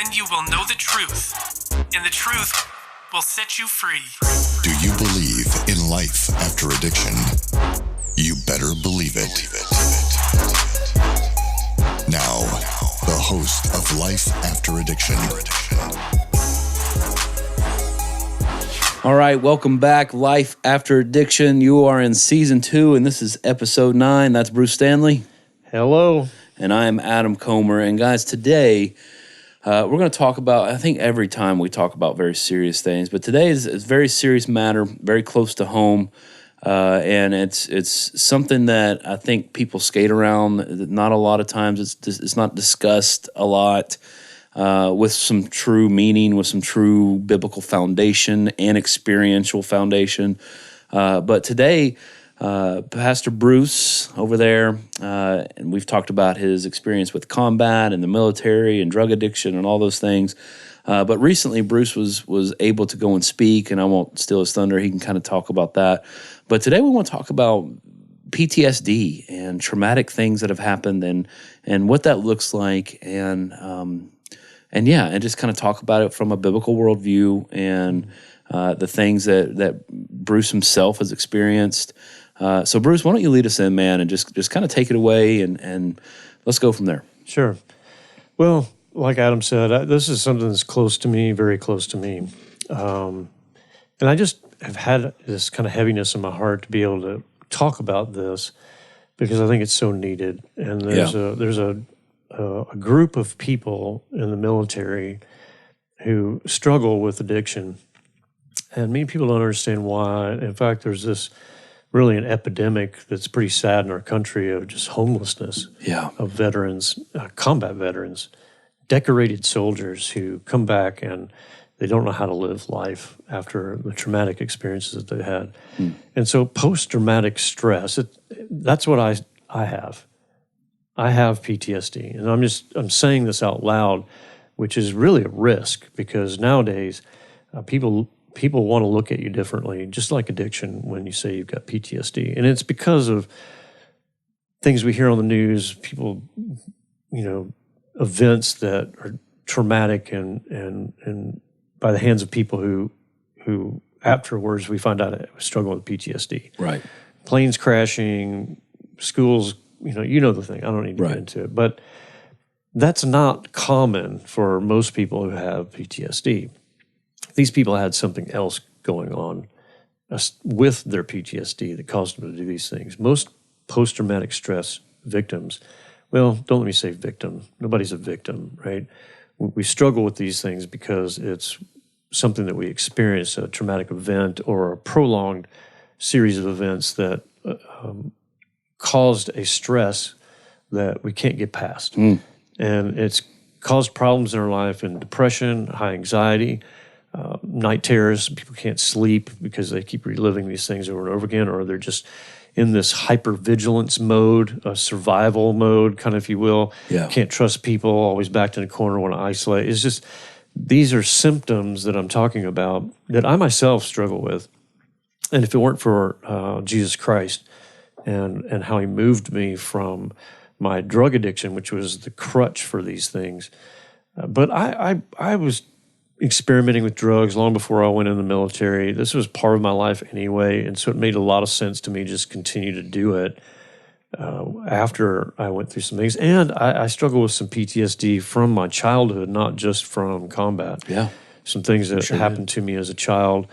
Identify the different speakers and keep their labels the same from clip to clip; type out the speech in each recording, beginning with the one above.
Speaker 1: Then you will know the truth, and the truth will set you free.
Speaker 2: Do you believe in life after addiction? You better believe it. Now, the host of Life After Addiction.
Speaker 3: All right, welcome back, Life After Addiction. You are in Season 2, and this is Episode 9. That's Bruce Stanley.
Speaker 4: Hello.
Speaker 3: And I'm Adam Comer. And guys, today we're going to talk about, I think every time we talk about very serious things, but today is a very serious matter, very close to home. And it's something that I think people skate around. Not a lot of times it's not discussed a lot with some true meaning, with some true biblical foundation and experiential foundation. But today, Pastor Bruce over there, and we've talked about his experience with combat and the military and drug addiction and all those things. But recently, Bruce was able to go and speak, and I won't steal his thunder. He can kind of talk about that. But today we want to talk about PTSD and traumatic things that have happened and what that looks like, and just kind of talk about it from a biblical worldview and the things that Bruce himself has experienced. So Bruce, why don't you lead us in, man, and just kind of take it away and let's go from there.
Speaker 4: Sure. Well, like Adam said, this is something that's close to me, very close to me. And I just have had this kind of heaviness in my heart to be able to talk about this because I think it's so needed. And there's a group of people in the military who struggle with addiction. And many people don't understand why. In fact, there's this really an epidemic that's pretty sad in our country of just homelessness of veterans, combat veterans, decorated soldiers who come back and they don't know how to live life after the traumatic experiences that they had. And so post-traumatic stress, that's what I have. I have PTSD. And I'm saying this out loud, which is really a risk because nowadays people want to look at you differently, just like addiction when you say you've got PTSD. And it's because of things we hear on the news, people, events that are traumatic and by the hands of people who afterwards we find out it was struggling with PTSD.
Speaker 3: Right.
Speaker 4: Planes crashing, schools, you know the thing. I don't need to get into it. But that's not common for most people who have PTSD. These people had something else going on with their PTSD that caused them to do these things. Most post-traumatic stress victims, well, don't let me say victim. Nobody's a victim, right? We struggle with these things because it's something that we experience, a traumatic event or a prolonged series of events that caused a stress that we can't get past. And it's caused problems in our life and depression, high anxiety, night terrors. People can't sleep because they keep reliving these things over and over again, or they're just in this hypervigilance mode, a survival mode, kind of, if you will. Can't trust people, always backed in a corner, want to isolate. It's just, these are symptoms that I'm talking about that I myself struggle with. And if it weren't for Jesus Christ and how he moved me from my drug addiction, which was the crutch for these things. But I was experimenting with drugs long before I went in the military. This was part of my life anyway, and so it made a lot of sense to me to just continue to do it after I went through some things. And I struggle with some PTSD from my childhood, not just from combat. Some things that happened to me as a child,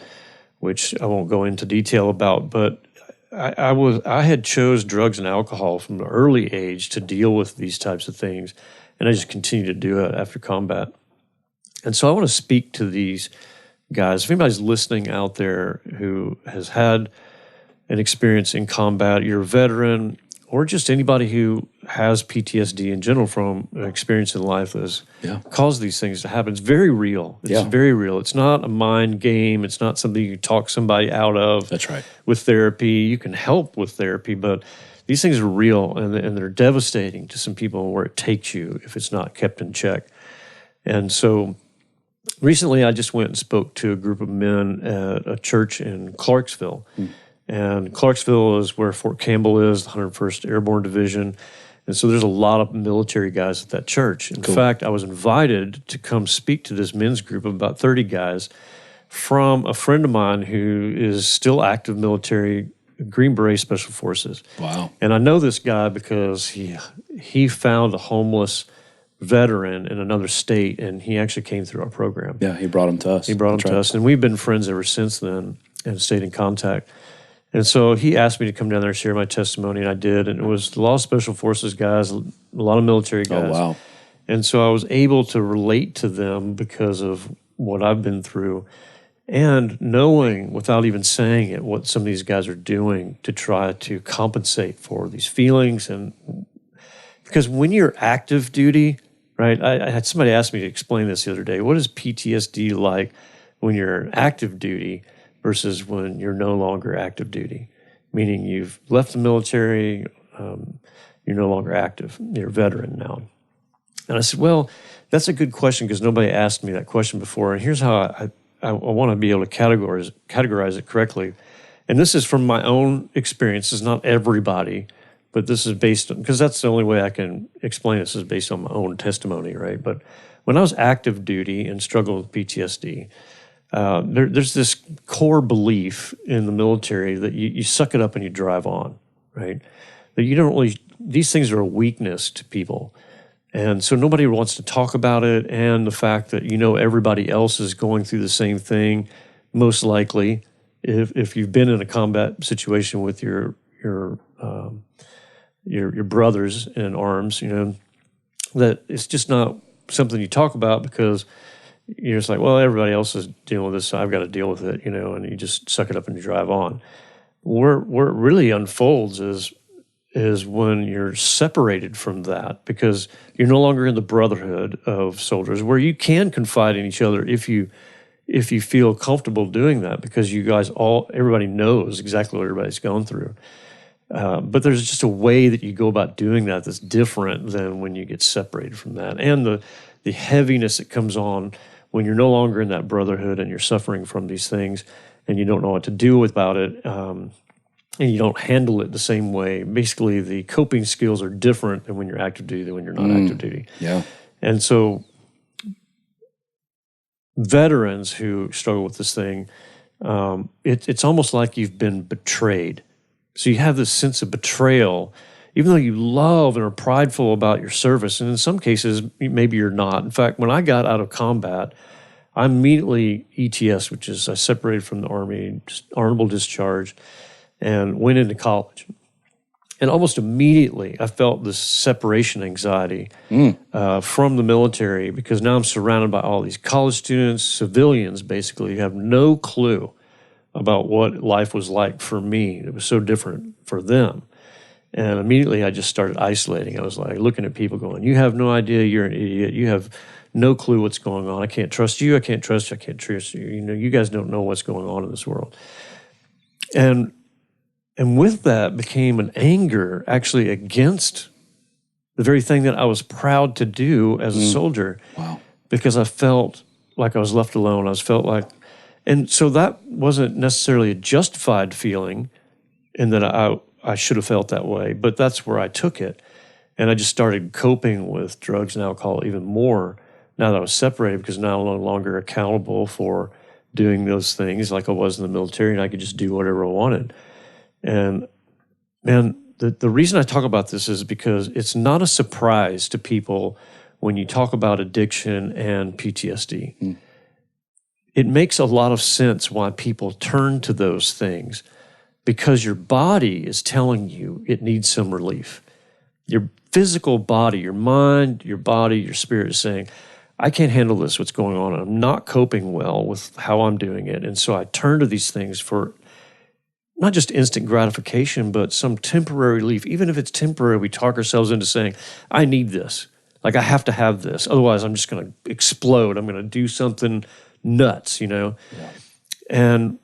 Speaker 4: which I won't go into detail about, but I had chose drugs and alcohol from an early age to deal with these types of things, and I just continued to do it after combat. And so I want to speak to these guys. If anybody's listening out there who has had an experience in combat, you're a veteran, or just anybody who has PTSD in general from an experience in life that has caused these things to happen, it's very real. It's very real. It's not a mind game. It's not something you can talk somebody out of.
Speaker 3: That's right.
Speaker 4: With therapy. You can help with therapy, but these things are real, and they're devastating to some people where it takes you if it's not kept in check. And so recently, I just went and spoke to a group of men at a church in Clarksville. And Clarksville is where Fort Campbell is, the 101st Airborne Division. And so there's a lot of military guys at that church. In fact, I was invited to come speak to this men's group of about 30 guys from a friend of mine who is still active military, Green Beret Special Forces.
Speaker 3: Wow.
Speaker 4: And I know this guy because he found a homeless veteran in another state, and he actually came through our program.
Speaker 3: Yeah, he brought him to us.
Speaker 4: He brought him to us, and we've been friends ever since then and stayed in contact. And so he asked me to come down there and share my testimony, and I did. And it was a lot of Special Forces guys, a lot of military guys.
Speaker 3: Oh, wow.
Speaker 4: And so I was able to relate to them because of what I've been through and knowing, without even saying it, what some of these guys are doing to try to compensate for these feelings. And because when you're active duty, right, I had somebody ask me to explain this the other day. What is PTSD like when you're active duty versus when you're no longer active duty? Meaning you've left the military, you're no longer active, you're a veteran now. And I said, well, that's a good question because nobody asked me that question before. And here's how I want to be able to categorize it correctly. And this is from my own experience. It's not everybody, but this is based on, because that's the only way I can explain this is based on my own testimony, right? But when I was active duty and struggled with PTSD, there's this core belief in the military that you suck it up and you drive on, right? That you don't really, these things are a weakness to people. And so nobody wants to talk about it, and the fact that everybody else is going through the same thing, most likely, if you've been in a combat situation with your brothers in arms, that it's just not something you talk about because you're just like, well, everybody else is dealing with this, so I've got to deal with it, and you just suck it up and you drive on. Where it really unfolds is when you're separated from that because you're no longer in the brotherhood of soldiers where you can confide in each other if you feel comfortable doing that because you guys everybody knows exactly what everybody's going through. But there's just a way that you go about doing that that's different than when you get separated from that. And the heaviness that comes on when you're no longer in that brotherhood and you're suffering from these things and you don't know what to do about it, and you don't handle it the same way. Basically, the coping skills are different than when you're active duty than when you're not active duty.
Speaker 3: Yeah.
Speaker 4: And so veterans who struggle with this thing, it's almost like you've been betrayed. So you have this sense of betrayal, even though you love and are prideful about your service. And in some cases, maybe you're not. In fact, when I got out of combat, I immediately ETS, which is I separated from the Army, just honorable discharge, and went into college. And almost immediately, I felt this separation anxiety from the military because now I'm surrounded by all these college students, civilians, basically, who have no clue about what life was like for me. It was so different for them. And immediately, I just started isolating. I was like looking at people going, you have no idea, you're an idiot. You have no clue what's going on. I can't trust you. I can't trust you. I can't trust you. You guys don't know what's going on in this world. And with that became an anger actually against the very thing that I was proud to do as a soldier.
Speaker 3: Wow.
Speaker 4: Because I felt like I was left alone. And so that wasn't necessarily a justified feeling in that I should have felt that way, but that's where I took it. And I just started coping with drugs and alcohol even more now that I was separated because now I'm no longer accountable for doing those things like I was in the military and I could just do whatever I wanted. And man, the reason I talk about this is because it's not a surprise to people when you talk about addiction and PTSD. It makes a lot of sense why people turn to those things because your body is telling you it needs some relief. Your physical body, your mind, your body, your spirit is saying, I can't handle this, what's going on. I'm not coping well with how I'm doing it. And so I turn to these things for not just instant gratification, but some temporary relief. Even if it's temporary, we talk ourselves into saying, I need this. Like, I have to have this. Otherwise, I'm just going to explode. I'm going to do something nuts, Yeah. And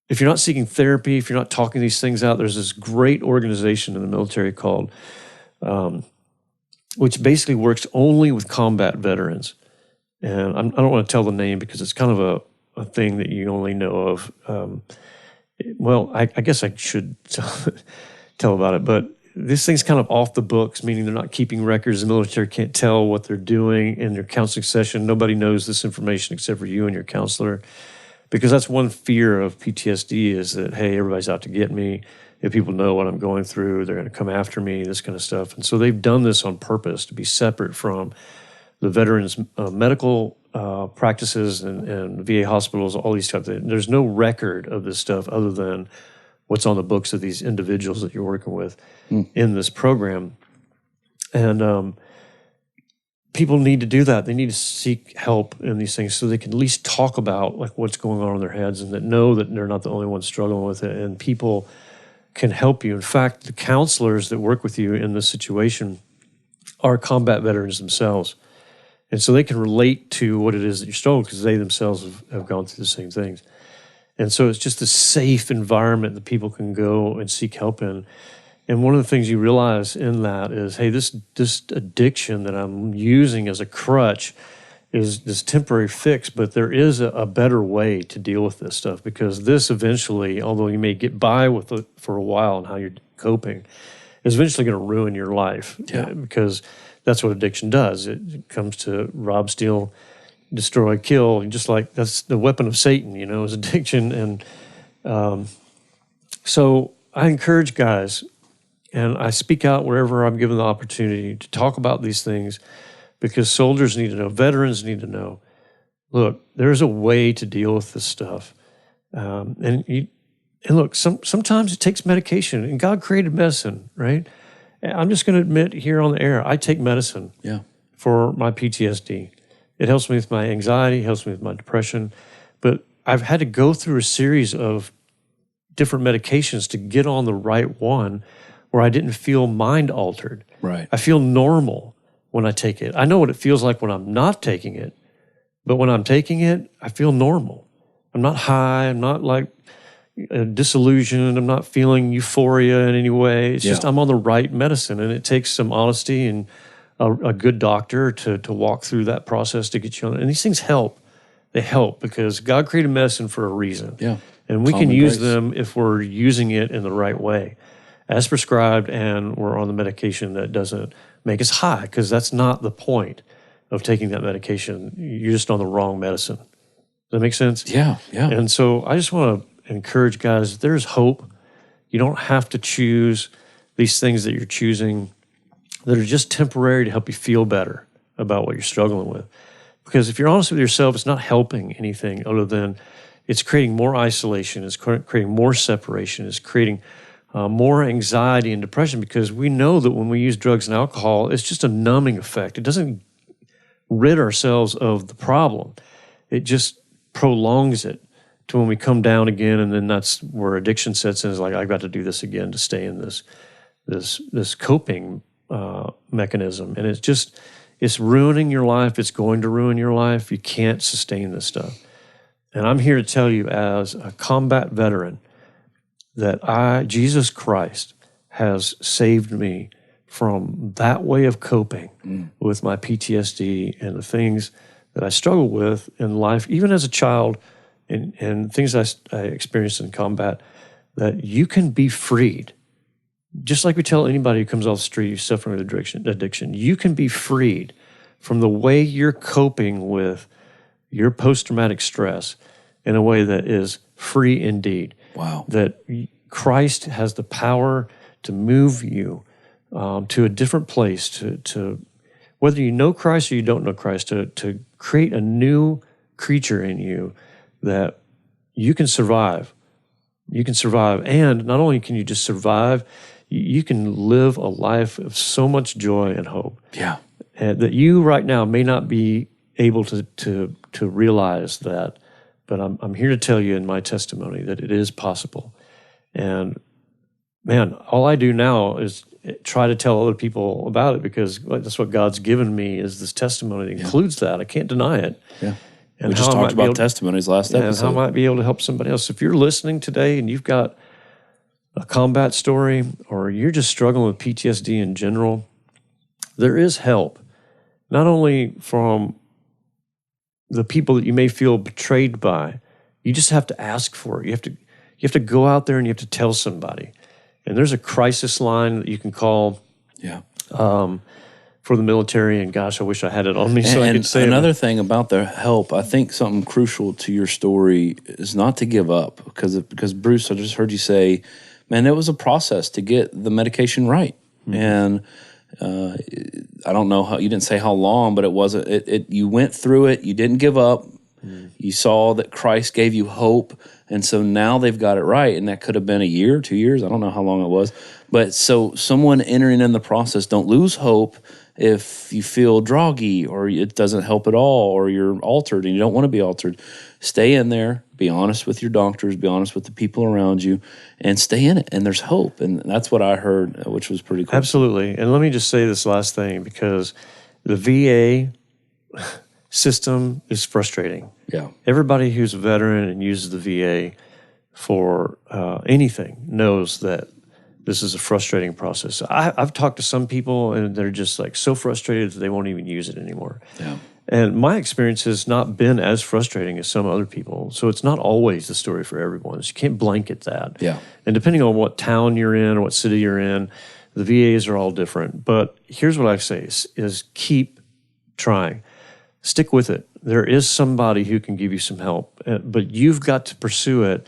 Speaker 4: if you're not seeking therapy, if you're not talking these things out, there's this great organization in the military called, which basically works only with combat veterans. And I don't want to tell the name because it's kind of a thing that you only know of. Well, I guess I should tell about it, but this thing's kind of off the books, meaning they're not keeping records. The military can't tell what they're doing in their counseling session. Nobody knows this information except for you and your counselor. Because that's one fear of PTSD is that, hey, everybody's out to get me. If people know what I'm going through, they're going to come after me, this kind of stuff. And so they've done this on purpose to be separate from the veterans' medical practices and VA hospitals, all these types of things. There's no record of this stuff other than what's on the books of these individuals that you're working with in this program. And people need to do that. They need to seek help in these things so they can at least talk about like what's going on in their heads and that know that they're not the only ones struggling with it. And people can help you. In fact, the counselors that work with you in this situation are combat veterans themselves. And so they can relate to what it is that you're struggling because they themselves have gone through the same things. And so it's just a safe environment that people can go and seek help in. And one of the things you realize in that is, hey, this addiction that I'm using as a crutch is this temporary fix, but there is a better way to deal with this stuff because this eventually, although you may get by with it for a while and how you're coping, is eventually going to ruin your life because that's what addiction does. It comes to rob, steal, destroy, kill, just like that's the weapon of Satan, is addiction. And so I encourage guys, and I speak out wherever I'm given the opportunity to talk about these things because soldiers need to know, veterans need to know, look, there's a way to deal with this stuff. And look, sometimes it takes medication, and God created medicine, right? I'm just going to admit here on the air, I take medicine for my PTSD. It helps me with my anxiety, helps me with my depression, but I've had to go through a series of different medications to get on the right one where I didn't feel mind altered.
Speaker 3: Right.
Speaker 4: I feel normal when I take it. I know what it feels like when I'm not taking it, but when I'm taking it, I feel normal. I'm not high. I'm not like disillusioned. I'm not feeling euphoria in any way. It's just I'm on the right medicine, and it takes some honesty and a good doctor to walk through that process to get you on it. And these things help. They help because God created medicine for a reason.
Speaker 3: Yeah.
Speaker 4: And we can
Speaker 3: Common
Speaker 4: use
Speaker 3: grace.
Speaker 4: them if we're using it in the right way, as prescribed, and we're on the medication that doesn't make us high, because that's not the point of taking that medication. You're just on the wrong medicine. Does that make sense?
Speaker 3: Yeah, yeah.
Speaker 4: And so I just want to encourage guys, there's hope. You don't have to choose these things that you're choosing that are just temporary to help you feel better about what you're struggling with. Because if you're honest with yourself, it's not helping anything other than it's creating more isolation, it's creating more separation, it's creating more anxiety and depression, because we know that when we use drugs and alcohol, it's just a numbing effect. It doesn't rid ourselves of the problem. It just prolongs it to when we come down again, and then that's where addiction sets in. It's like, I've got to do this again to stay in this coping mechanism. And it's ruining your life. It's going to ruin your life. You can't sustain this stuff. And I'm here to tell you as a combat veteran that Jesus Christ has saved me from that way of coping with my PTSD and the things that I struggle with in life, even as a child, and things I experienced in combat, that you can be freed. Just like we tell anybody who comes off the street who's suffering with addiction, you can be freed from the way you're coping with your post-traumatic stress in a way that is free indeed.
Speaker 3: Wow.
Speaker 4: That Christ has the power to move you to a different place, to whether you know Christ or you don't know Christ, to create a new creature in you that you can survive. You can survive. And not only can you just survive, you can live a life of so much joy and hope.
Speaker 3: Yeah.
Speaker 4: That you right now may not be able to realize that, but I'm here to tell you in my testimony that it is possible. And man, all I do now is try to tell other people about it, because that's what God's given me, is this testimony that includes that. I can't deny it.
Speaker 3: Yeah.
Speaker 4: And
Speaker 3: We just talked about testimonies last
Speaker 4: and
Speaker 3: episode.
Speaker 4: how I might be able to help somebody else. If you're listening today and you've got a combat story, or you're just struggling with PTSD in general, there is help. Not only from the people that you may feel betrayed by, you just have to ask for it. You have to go out there and you have to tell somebody. And there's a crisis line that you can call
Speaker 3: Yeah.
Speaker 4: for the military. And gosh, I wish I had it on me so I
Speaker 3: And
Speaker 4: could say
Speaker 3: another
Speaker 4: it.
Speaker 3: thing about the help, I think something crucial to your story is not to give up, because Bruce, I just heard you say, man, it was a process to get the medication right. And I don't know how, you didn't say how long, but it wasn't, you went through it, you didn't give up. You saw that Christ gave you hope, and so now they've got it right. And that could have been a year, 2 years, I don't know how long it was. But so someone entering in the process, don't lose hope if you feel droggy or it doesn't help at all, or you're altered and you don't want to be altered. Stay in there, be honest with your doctors, be honest with the people around you, and stay in it. And there's hope. And that's what I heard, which was pretty cool.
Speaker 4: Absolutely. And let me just say this last thing, because the VA system is frustrating.
Speaker 3: Yeah.
Speaker 4: Everybody who's a veteran and uses the VA for anything knows that this is a frustrating process. I've talked to some people and they're just like so frustrated that they won't even use it anymore.
Speaker 3: Yeah.
Speaker 4: And my experience has not been as frustrating as some other people. So it's not always the story for everyone. So you can't blanket that.
Speaker 3: Yeah.
Speaker 4: And depending on what town you're in or what city you're in, the VAs are all different. But here's what I say is keep trying. Stick with it. There is somebody who can give you some help, but you've got to pursue it,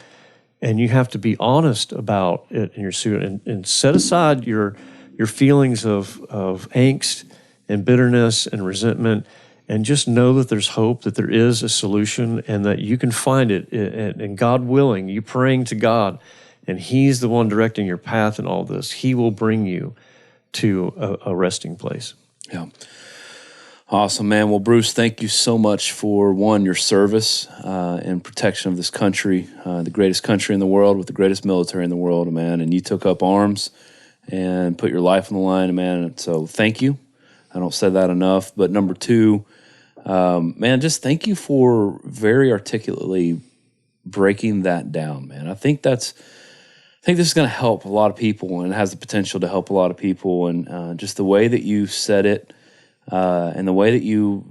Speaker 4: and you have to be honest about it in your suit, and set aside your feelings of angst and bitterness and resentment, and just know that there's hope, that there is a solution, and that you can find it. And God willing, you praying to God, and He's the one directing your path in all this. He will bring you to a resting place.
Speaker 3: Yeah. Awesome, man. Well, Bruce, thank you so much for, one, your service and protection of this country, the greatest country in the world with the greatest military in the world, man. And you took up arms and put your life on the line, man. And so thank you. I don't say that enough. But number two, man, just thank you for very articulately breaking that down, man. I think this is going to help a lot of people, and it has the potential to help a lot of people. And just the way that you said it, and the way that you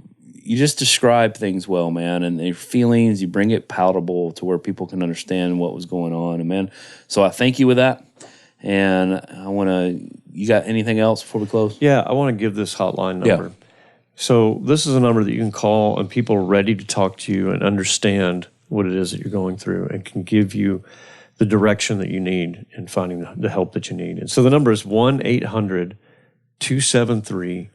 Speaker 3: just describe things well, man, and your feelings, you bring it palatable to where people can understand what was going on. And man, so I thank you with that. And you got anything else before we close?
Speaker 4: Yeah, I want to give this hotline number.
Speaker 3: Yeah.
Speaker 4: So this is a number that you can call, and people are ready to talk to you and understand what it is that you're going through, and can give you the direction that you need in finding the help that you need. And so the number is 1-800-273-8255.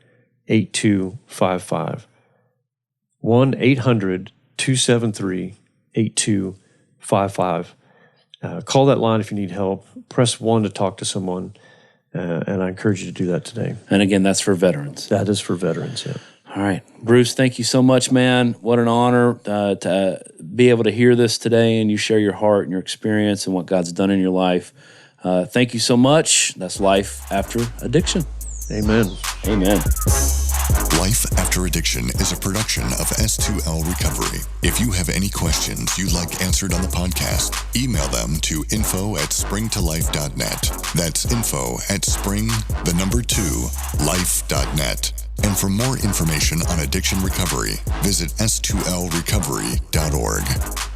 Speaker 4: 1-800-273-8255. Call that line if you need help. Press 1 to talk to someone, and I encourage you to do that today.
Speaker 3: And again, that's for veterans.
Speaker 4: That is for veterans, yeah.
Speaker 3: All right. Bruce, thank you so much, man. What an honor to be able to hear this today, and you share your heart and your experience and what God's done in your life. Thank you so much. That's Life After Addiction.
Speaker 4: Amen.
Speaker 3: Amen.
Speaker 2: Life After Addiction is a production of S2L Recovery. If you have any questions you'd like answered on the podcast, email them to info@springtolife.net. That's info@spring2life.net. And for more information on addiction recovery, visit s2lrecovery.org.